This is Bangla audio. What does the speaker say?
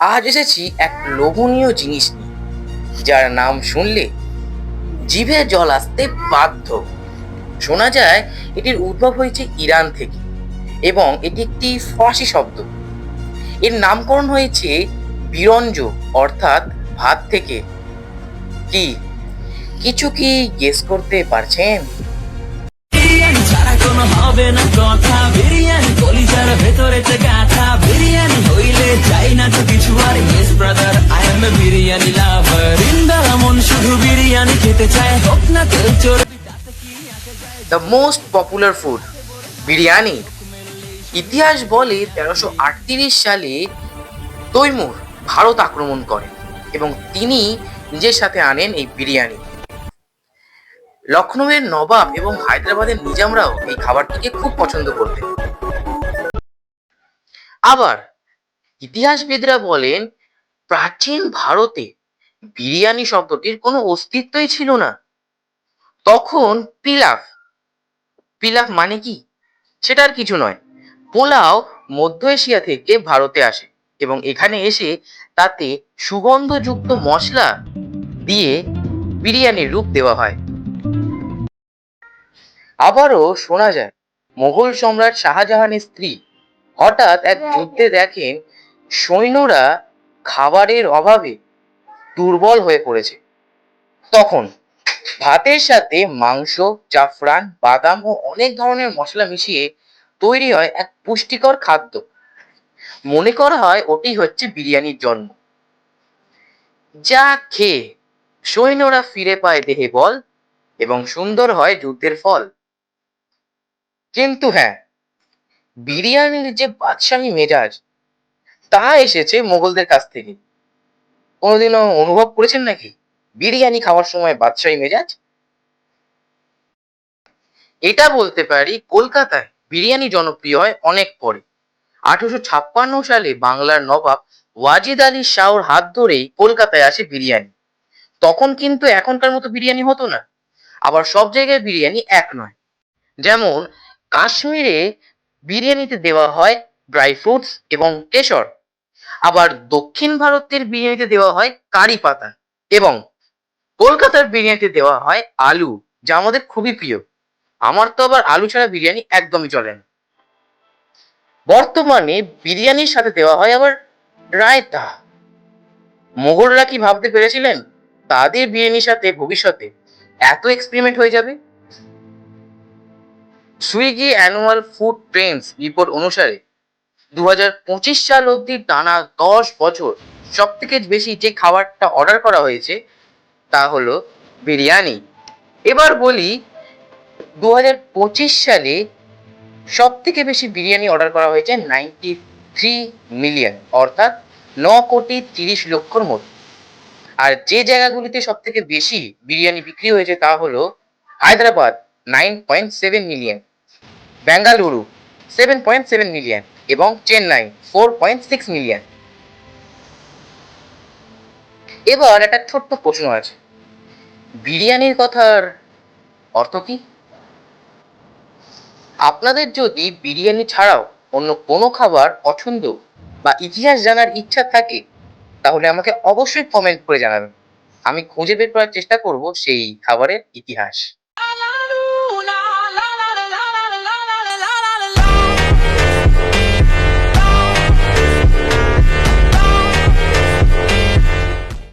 আজ এসেছি এক লোভনীয় জিনিস নিয়ে, যার নাম শুনলে জিভে জল আসতে বাধ্য। শোনা যায় এটির উদ্ভব হয়েছে ইরান থেকে এবং এটি একটি ফরাসি শব্দ। এর নামকরণ হয়েছে বিরঞ্জ, অর্থাৎ ভাত থেকে। কি কিছু কি গেস করতে পারছেন? বিরিয়ানি ছাড়া কোনো হবে না কথা, বিরিয়ানি কলিজার ভেতরেতে গাথা, বিরিয়ানি হইলে চাই না তো কিছু আর। Yes brother, I M A biryani লাভার। ইন্দারা মন শুধু বিরিয়ানি খেতে চায়, হোক না তেল চর্বি তাতে কি আসে যায়। The most popular food biryani. ইতিহাস বলে 1338 সালে তৈমুর ভারত আক্রমণ করেন এবং তিনি নিজের সাথে আনেন এই বিরিয়ানি। লখনৌয়ের নবাব এবং হায়দ্রাবাদের নিজামরাও এই খাবারটিকে খুব পছন্দ করতেন। আবার ইতিহাসবিদরা বলেন প্রাচীন ভারতে বিরিয়ানি শব্দটির কোনো অস্তিত্বই ছিল না। তখন পিলাফ, পিলাফ মানে কি? সেটা আর কিছু নয়, পোলাও মধ্য এশিয়া থেকে ভারতে আসে এবং এখানে এসে তাতে সুগন্ধযুক্ত মশলা দিয়ে বিরিয়ানির রূপ দেওয়া হয়। আবারও শোনা যায় মোগল সম্রাট শাহজাহানের স্ত্রী হঠাৎ এক যুদ্ধে দেখেন সৈন্যরা খাবারের অভাবে দুর্বল হয়ে পড়েছে। তখন ভাতের সাথে মাংস, জাফরান, বাদাম ও অনেক ধরনের মশলা মিশিয়ে তৈরি হয় এক পুষ্টিকর খাদ্য। মনে করা হয় ওটি হচ্ছে বিরিয়ানির জন্ম। যা খেয়ে সৈন্যরা ফিরে পায় দেহে বল এবং সুন্দর হয় যুদ্ধের ফল। কিন্তু হ্যাঁ, বিরিয়ানির যে বাদশাহী মেজাজ, তা এসেছে মোগলদের কাছ থেকে। কোনোদিনও অনুভব করেছেন নাকি বিরিয়ানি খাওয়ার সময় বাদশাহী মেজাজ? এটা বলতে পারি কলকাতায় বিরিয়ানি জনপ্রিয় হয় অনেক পরে। 1856 সালে বাংলার নবাব ওয়াজিদ আলী শাহর হাত ধরেই কলকাতায় আসে বিরিয়ানি। তখন কিন্তু এখনকার মতো বিরিয়ানি হতো না। আবার সব জায়গায় বিরিয়ানি এক নয়। যেমন কাশ্মীরে বিরিয়ানিতে দেওয়া হয় ড্রাই ফ্রুটস এবং কেশর। আবার দক্ষিণ ভারতের বিরিয়ানিতে দেওয়া হয় কারি পাতা এবং কলকাতার বিরিয়ানিতে দেওয়া হয় আলু, যা আমাদের খুবই প্রিয়। আমার তো আবার আলু ছাড়া বিরিয়ানি একদমই চলে না। বর্তমানে বিরিয়ানির সাথে দেওয়া হয় আবার রায়তা। মোগলরা কি ভাবতে পেরেছিলেন তাদের বিরিয়ানির সাথে ভবিষ্যতে এত এক্সপেরিমেন্ট হয়ে যাবে? Swiggy annual food Trends report অনুসারে 2025 সাল অবধি টানা 10 বছর সব থেকে বেশি যে খাবারটা অর্ডার করা হয়েছে তা হলো বিরিয়ানি। এবার বলি 2025 সালে সব থেকে বেশি বিরিয়ানি অর্ডার করা হয়েছে 93 মিলিয়ন, অর্থাৎ 9,30,00,000 মতো। আর যে জায়গাগুলিতে সব থেকে বেশি বিরিয়ানি বিক্রি হয়েছে তা হলো হায়দ্রাবাদ 9.7 মিলিয়ন, বেঙ্গালুরু 7.7 মিলিয়ন এবং চেন্নাই 4.6 মিলিয়ন। এবার একটা ছোট্ট প্রশ্ন আছে, বিরিয়ানির কথার অর্থ কি? আপনাদের যদি বিরিয়ানি ছাড়াও অন্য কোনো খাবার পছন্দ বা ইতিহাস জানার ইচ্ছা থাকে তাহলে আমাকে অবশ্যই কমেন্ট করে জানাবেন। আমি খুঁজে বের করার চেষ্টা করব সেই খাবারের ইতিহাস।